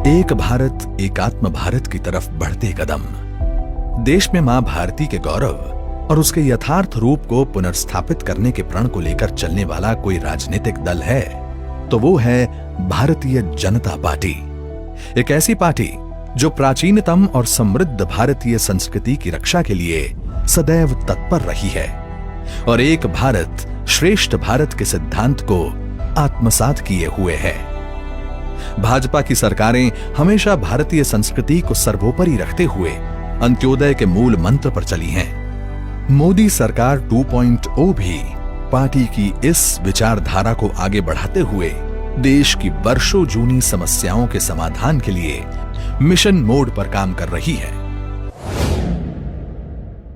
एक भारत एकात्म भारत की तरफ बढ़ते कदम। देश में मां भारती के गौरव और उसके यथार्थ रूप को पुनर्स्थापित करने के प्रण को लेकर चलने वाला कोई राजनीतिक दल है तो वो है भारतीय जनता पार्टी। एक ऐसी पार्टी जो प्राचीनतम और समृद्ध भारतीय संस्कृति की रक्षा के लिए सदैव तत्पर रही है और एक भारत श्रेष्ठ भारत के सिद्धांत को आत्मसात किए हुए है। भाजपा की सरकारें हमेशा भारतीय संस्कृति को सर्वोपरि रखते हुए अंत्योदय के मूल मंत्र पर चली हैं। मोदी सरकार 2.0 भी पार्टी की इस विचारधारा को आगे बढ़ाते हुए देश की वर्षों जूनी समस्याओं के समाधान के लिए मिशन मोड पर काम कर रही है।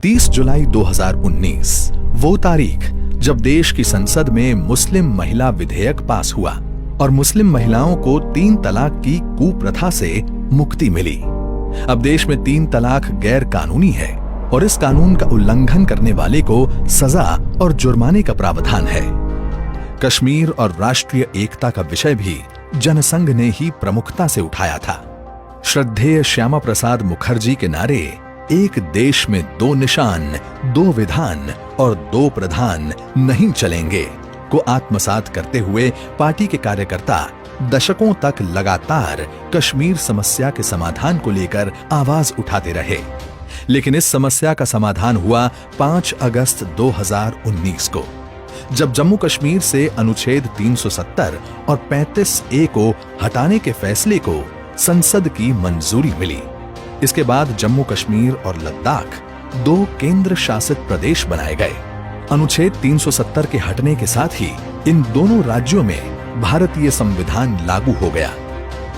30 जुलाई 2019 वो तारीख जब देश की संसद में मुस्लिम महिला विधेयक पास हुआ और मुस्लिम महिलाओं को 3 तलाक की कुप्रथा से मुक्ति मिली। अब देश में 3 तलाक गैर कानूनी है और इस कानून का उल्लंघन करने वाले को सजा और जुर्माने का प्रावधान है। कश्मीर और राष्ट्रीय एकता का विषय भी जनसंघ ने ही प्रमुखता से उठाया था। श्रद्धेय श्यामा प्रसाद मुखर्जी के नारे एक देश में 2 निशान, 2 विधान और 2 प्रधान नहीं चलेंगे को आत्मसात करते हुए पार्टी के कार्यकर्ता दशकों तक लगातार कश्मीर समस्या के समाधान को लेकर आवाज उठाते रहे। लेकिन इस समस्या का समाधान हुआ 5 अगस्त 2019 को, जब जम्मू कश्मीर से अनुच्छेद 370 और 35A को हटाने के फैसले को संसद की मंजूरी मिली। इसके बाद जम्मू कश्मीर और लद्दाख 2 केंद्र शासित प्रदेश बनाए गए। अनुच्छेद 370 के हटने के साथ ही इन दोनों राज्यों में भारतीय संविधान लागू हो गया,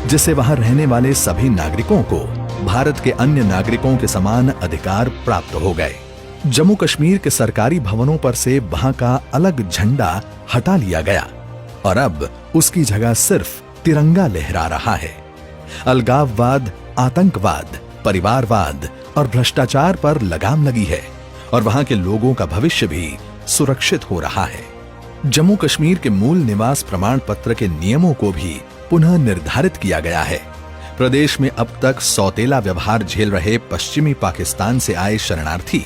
जिससे वहां रहने वाले सभी नागरिकों को भारत के अन्य नागरिकों के समान अधिकार प्राप्त हो गए। जम्मू कश्मीर के सरकारी भवनों पर से वहां का अलग झंडा हटा लिया गया और अब उसकी जगह सिर्फ तिरंगा लहरा रहा है। अलगाववाद, आतंकवाद, परिवारवाद और भ्रष्टाचार पर लगाम लगी है और वहां के लोगों का भविष्य भी सुरक्षित हो रहा है। जम्मू कश्मीर के मूल निवास प्रमाण पत्र के नियमों को भी पुनः निर्धारित किया गया है। प्रदेश में अब तक सौतेला व्यवहार झेल रहे पश्चिमी पाकिस्तान से आए शरणार्थी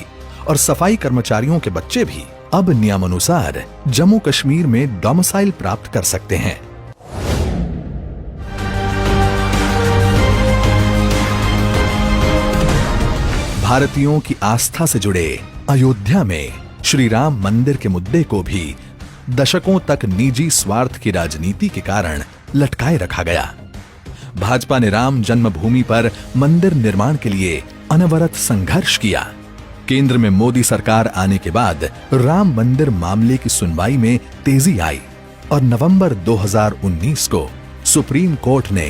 और सफाई कर्मचारियों के बच्चे भी अब नियमानुसार जम्मू कश्मीर में डोमिसाइल प्राप्त कर सकते हैं। भारतीयों की आस्था से जुड़े अयोध्या में श्री राम मंदिर के मुद्दे को भी दशकों तक निजी स्वार्थ की राजनीति के कारण लटकाए रखा गया। भाजपा ने राम जन्मभूमि पर मंदिर निर्माण के लिए अनवरत संघर्ष किया। केंद्र में मोदी सरकार आने के बाद राम मंदिर मामले की सुनवाई में तेजी आई और नवंबर 2019 को सुप्रीम कोर्ट ने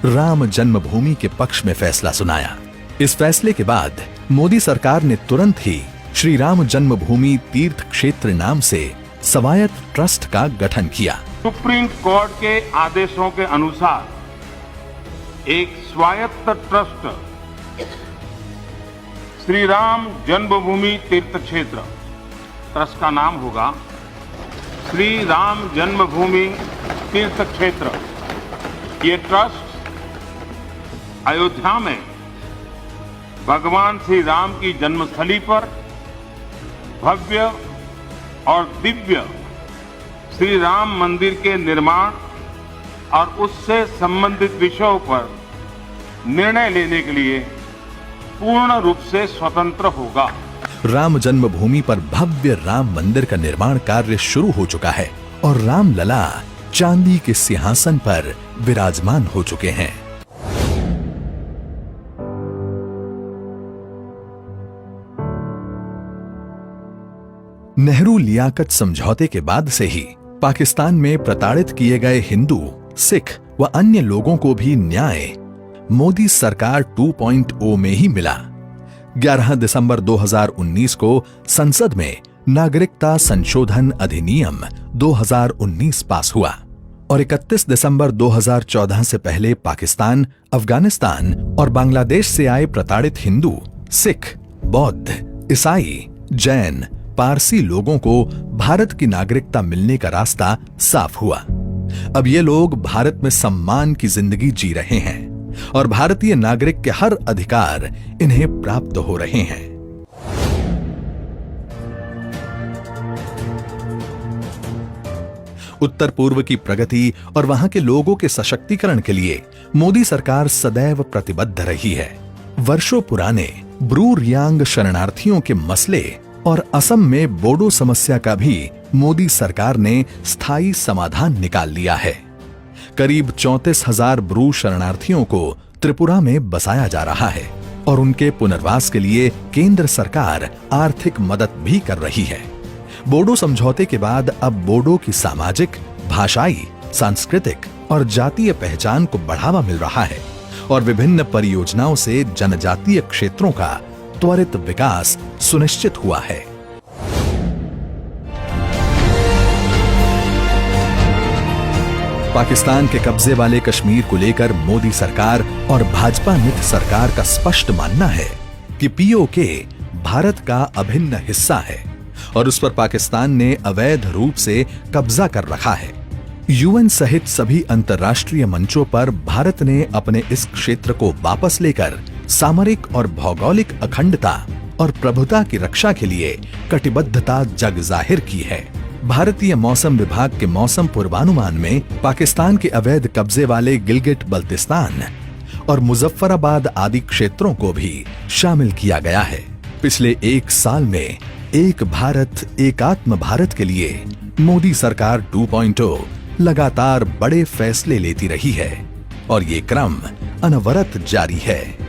राम जन्मभूमि के पक्ष में फैसला सुनाया। इस फैसले के बाद मोदी सरकार ने तुरंत ही श्री राम जन्मभूमि तीर्थ क्षेत्र नाम से स्वायत्त ट्रस्ट का गठन किया। सुप्रीम कोर्ट के आदेशों के अनुसार एक स्वायत्त ट्रस्ट श्री राम जन्मभूमि तीर्थ क्षेत्र ट्रस्ट का नाम होगा श्री राम जन्मभूमि तीर्थ क्षेत्र। ये ट्रस्ट अयोध्या में भगवान श्री राम की जन्मस्थली पर भव्य और दिव्य श्री राम मंदिर के निर्माण और उससे संबंधित विषयों पर निर्णय लेने के लिए पूर्ण रूप से स्वतंत्र होगा। राम जन्मभूमि पर भव्य राम मंदिर का निर्माण कार्य शुरू हो चुका है और राम लला चांदी के सिंहासन पर विराजमान हो चुके हैं। नेहरू लियाकत समझौते के बाद से ही पाकिस्तान में प्रताड़ित किए गए हिंदू, सिख व अन्य लोगों को भी न्याय मोदी सरकार 2.0 में ही मिला। 11 दिसंबर 2019 को संसद में नागरिकता संशोधन अधिनियम 2019 पास हुआ और 31 दिसंबर 2014 से पहले पाकिस्तान, अफगानिस्तान और बांग्लादेश से आए प्रताड़ित हिंदू, सिख, बौद्ध, ईसाई, जैन, पारसी लोगों को भारत की नागरिकता मिलने का रास्ता साफ हुआ। अब ये लोग भारत में सम्मान की जिंदगी जी रहे हैं और भारतीय नागरिक के हर अधिकार इन्हें प्राप्त हो रहे हैं। उत्तर पूर्व की प्रगति और वहां के लोगों के सशक्तिकरण के लिए मोदी सरकार सदैव प्रतिबद्ध रही है। वर्षों पुराने ब्रू रियांग शरणार्थियों के मसले और असम में बोडो समस्या का भी मोदी सरकार ने स्थायी समाधान निकाल लिया है। करीब 34,000 ब्रू शरणार्थियों को त्रिपुरा में बसाया जा रहा है और उनके पुनर्वास के लिए केंद्र सरकार आर्थिक मदद भी कर रही है। बोडो समझौते के बाद अब बोडो की सामाजिक, भाषाई, सांस्कृतिक और जातीय पहचान को बढ़ावा मिल रहा है और विभिन्न परियोजनाओं से जनजातीय क्षेत्रों का त्वरित विकास सुनिश्चित हुआ है। पाकिस्तान के कब्जे वाले कश्मीर को लेकर मोदी सरकार और भाजपा मित्र सरकार का स्पष्ट मानना है कि पीओके भारत का अभिन्न हिस्सा है और उस पर पाकिस्तान ने अवैध रूप से कब्जा कर रखा है। यूएन सहित सभी अंतर्राष्ट्रीय मंचों पर भारत ने अपने इस क्षेत्र को वापस लेकर सामरिक और भौगोलिक अखंडता और प्रभुता की रक्षा के लिए कटिबद्धता जग जाहिर की है। भारतीय मौसम विभाग के मौसम पूर्वानुमान में पाकिस्तान के अवैध कब्जे वाले गिलगिट बल्तिस्तान और मुजफ्फराबाद आदि क्षेत्रों को भी शामिल किया गया है। पिछले एक साल में एक भारत एकात्म भारत के लिए मोदी सरकार 2.0 लगातार बड़े फैसले लेती रही है और ये क्रम अनवरत जारी है।